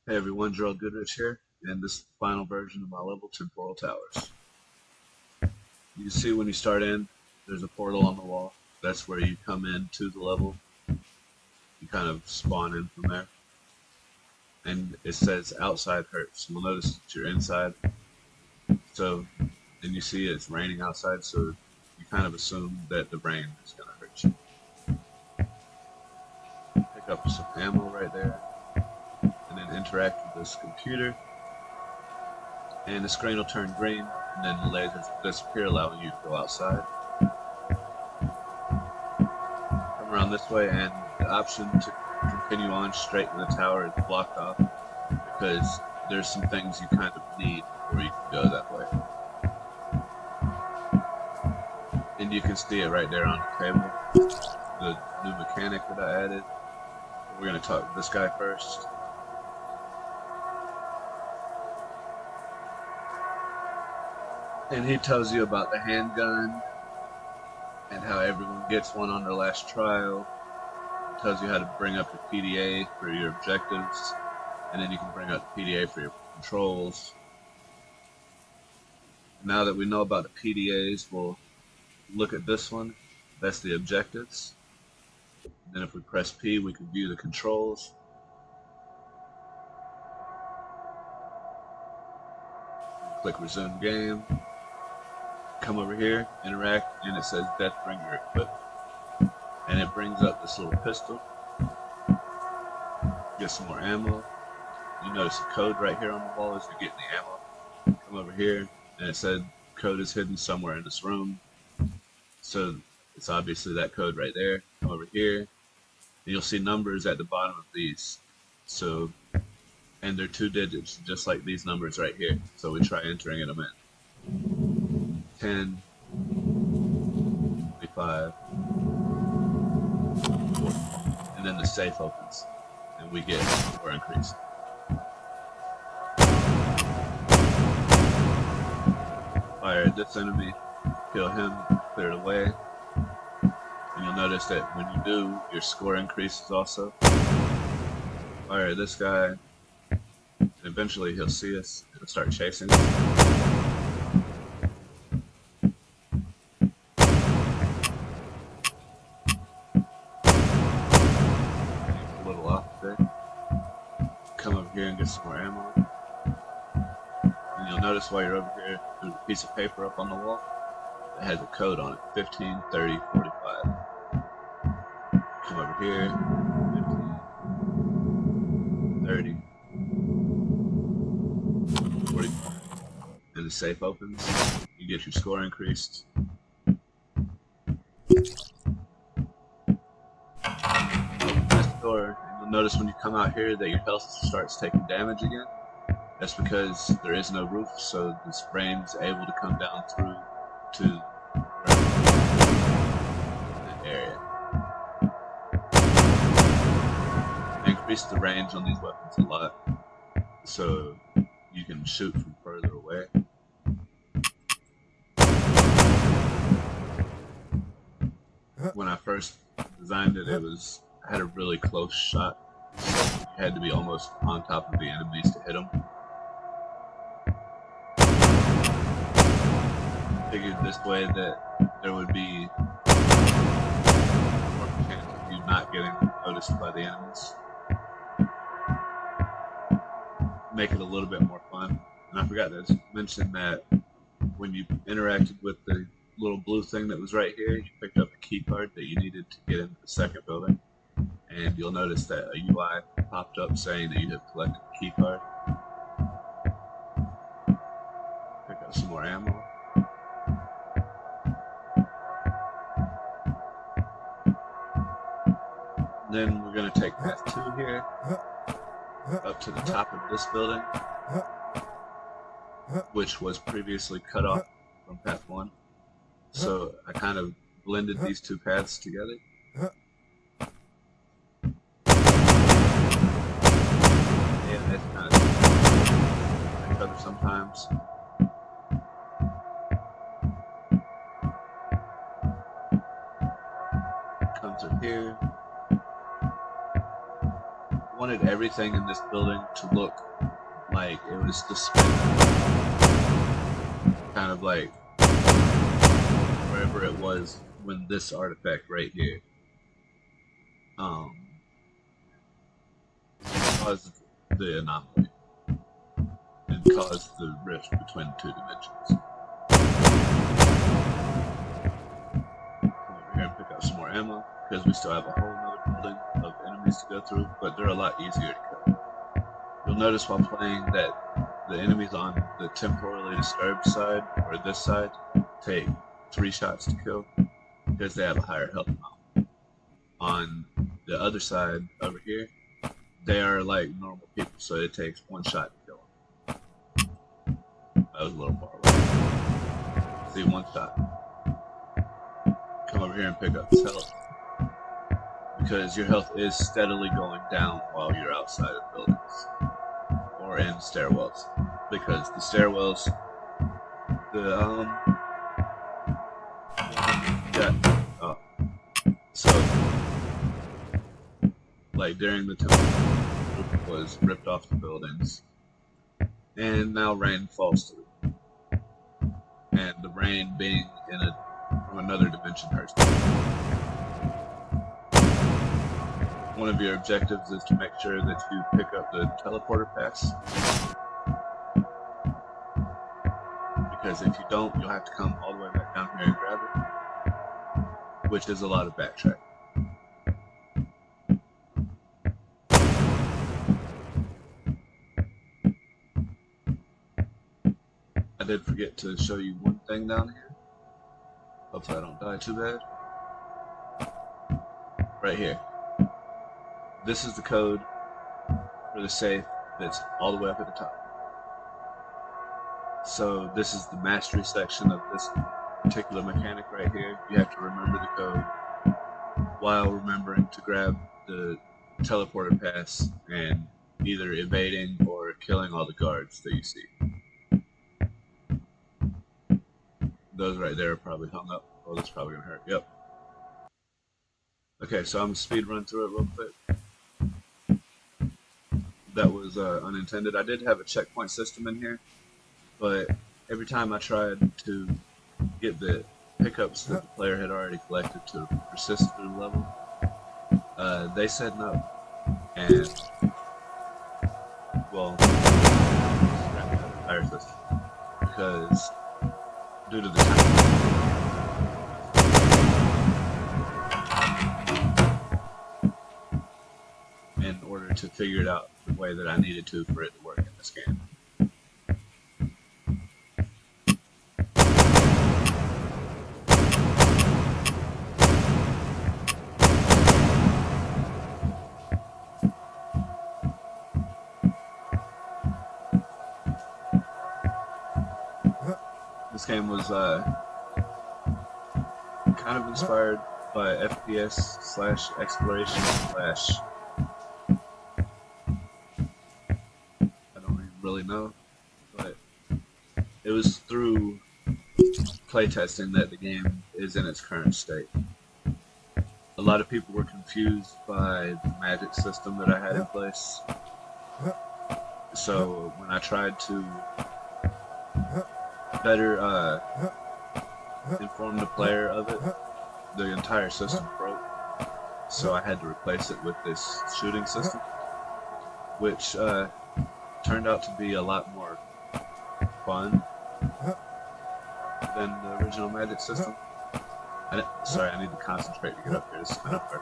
Hey everyone, Gerald Goodrich here, and this is the final version of my level, Temporal Towers. You can see when you start in, there's a portal on the wall. That's where you come into the level. You kind of spawn in from there. And it says outside hurts. You'll notice that you're inside. So, and you see it's raining outside, so you kind of assume that the rain is going to hurt you. Pick up some ammo right there, and then interact with this computer. And the screen will turn green, and then the lasers will disappear, allowing you to go outside. Come around this way, and the option to continue on straight to the tower is blocked off because there's some things you kind of need before you can go that way. And you can see it right there on the table, the new mechanic that I added. We're going to talk to this guy first. And he tells you about the handgun and how everyone gets one on their last trial. He tells you how to bring up your PDA for your objectives, and then you can bring up the PDA for your controls. Now that we know about the PDAs, we'll look at this one. That's the objectives. And then if we press P, we can view the controls. Click resume game. Come over here, interact, and it says Deathbringer equipped. And it brings up this little pistol. Get some more ammo. You notice the code right here on the wall as you're getting the ammo. Come over here, and it said code is hidden somewhere in this room. So it's obviously that code right there. Come over here, and you'll see numbers at the bottom of these. So, and they're 2 digits, just like these numbers right here. So we try entering them in. 10, 25, 40. And then the safe opens, and we get score increase. Fire at this enemy, kill him, clear it away. And you'll notice that when you do, your score increases also. Fire at this guy, and eventually he'll see us and he'll start chasing us. A little off there. Come over here and get some more ammo. And you'll notice while you're over here, there's a piece of paper up on the wall that has a code on it, 15, 30, 45. Come over here, 15, 30, 45. And the safe opens, you get your score increased. This door, and you'll notice when you come out here that your health starts taking damage again. That's because there is no roof, so this frame's able to come down through to that area. Increase the range on these weapons a lot, so you can shoot from further away. When I first designed it, I had a really close shot, so you had to be almost on top of the enemies to hit them. Figured this way that there would be more chance of you not getting noticed by the enemies. Make it a little bit more fun. And I forgot to mention that when you interacted with the little blue thing that was right here, you picked up a key card that you needed to get into the second building. And you'll notice that a UI popped up saying that you have collected the key card. Pick up some more ammo. Then we're going to take path 2 here, up to the top of this building, which was previously cut off from path 1. So I kind of blended these 2 paths together. Yeah, that's kind of each other sometimes. Come through here. wanted everything in this building to look like it was displayed, kind of like wherever it was when this artifact right here caused the anomaly and caused the rift between two dimensions. Come over here and pick up some more ammo because we still have a whole other building of enemies to go through, but they're a lot easier to kill. You'll notice while playing that the enemies on the temporally disturbed side, or this side, take 3 shots to kill because they have a higher health amount. On the other side over here, they are like normal people, so it takes 1 shot to kill them. That was a little far away. See, 1 shot. Come over here and pick up this health, because your health is steadily going down while you're outside of buildings or in stairwells, because the stairwells, so like during the temple was ripped off the buildings, and now rain falls through, and the rain being from another dimension hurts. One of your objectives is to make sure that you pick up the teleporter pass, because if you don't, you'll have to come all the way back down here and grab it, which is a lot of backtracking. I did forget to show you one thing down here. Hopefully I don't die too bad. Right here. This is the code for the safe that's all the way up at the top. So this is the mastery section of this particular mechanic right here. You have to remember the code while remembering to grab the teleporter pass and either evading or killing all the guards that you see. Those right there are probably hung up. Oh, that's probably gonna hurt. Yep. Okay, so I'm gonna speed run through it real quick. That was unintended. I did have a checkpoint system in here, but every time I tried to get the pickups that the player had already collected to persist through the level, they said no. And, well, scrap the entire system, because due to the time, in order to figure it out the way that I needed to for it to work in this game. This game was kind of inspired by FPS/exploration/ I don't even really know, but it was through playtesting that the game is in its current state. A lot of people were confused by the magic system that I had in place, so when I tried to better inform the player of it, the entire system broke, so I had to replace it with this shooting system, which turned out to be a lot more fun than the original magic system. Sorry, I need to concentrate to get up here. This is kind of hard.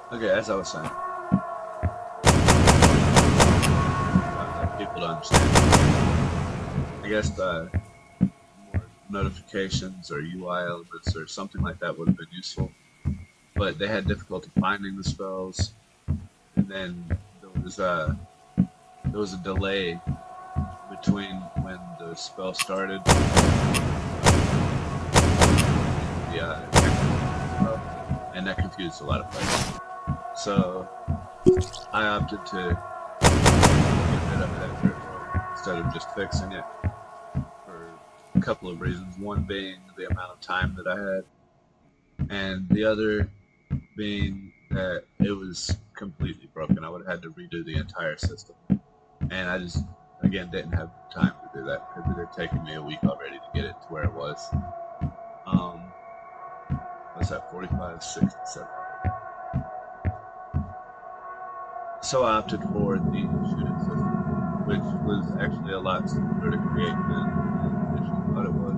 Okay, as I was saying, people to understand. I guess the more notifications or UI elements or something like that would have been useful, but they had difficulty finding the spells, and then there was a delay between when the spell started and that confused a lot of players. So I opted to instead of just fixing it for a couple of reasons. One being the amount of time that I had, and the other being that it was completely broken. I would have had to redo the entire system, and I just, again, didn't have time to do that because it had taken me a week already to get it to where it was. What's that, 45, 67. So I opted for the shooting system, which was actually a lot simpler to create than I initially thought it was.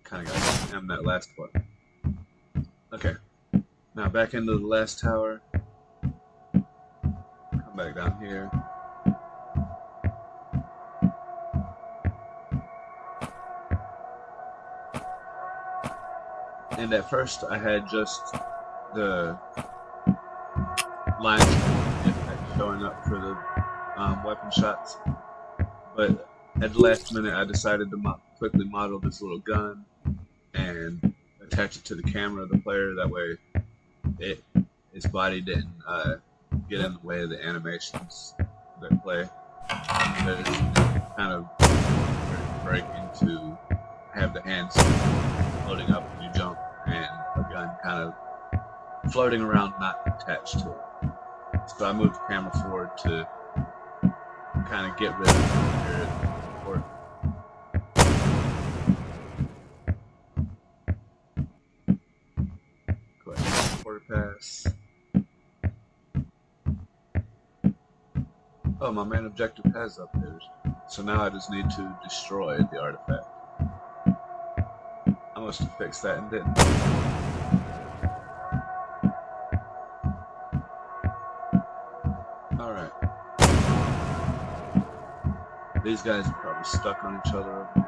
Kind of got to spam that last button. Okay, now back into the last tower. Come back down here. And at first I had just the line effect showing up for the weapon shots, but at the last minute I decided to quickly model this little gun and attach it to the camera of the player. That way his body didn't get in the way of the animations that play. But it's kind of breaking to have the hands floating up when you jump and a gun kind of floating around not attached to it. So I moved the camera forward to kind of get rid of the quarter pass. Oh, my main objective has updated. So now I just need to destroy the artifact. I must have fixed that and didn't. Alright. These guys are probably stuck on each other over here.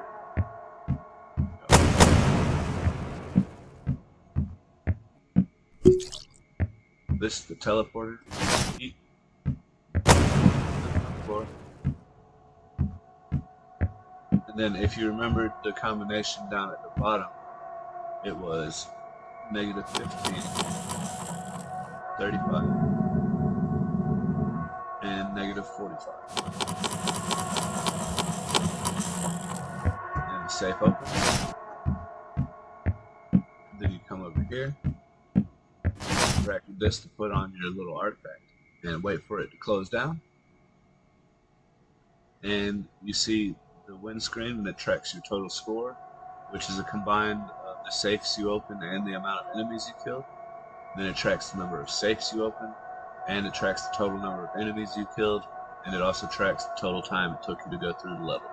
This is the teleporter. And then if you remembered the combination down at the bottom, it was negative 15, 35, and negative 45. And the safe opens. Then you come over here, drag this to put on your little artifact, and wait for it to close down. And you see the win screen, and it tracks your total score, which is a combined of the safes you open and the amount of enemies you killed. Then it tracks the number of safes you open, and it tracks the total number of enemies you killed, and it also tracks the total time it took you to go through the level.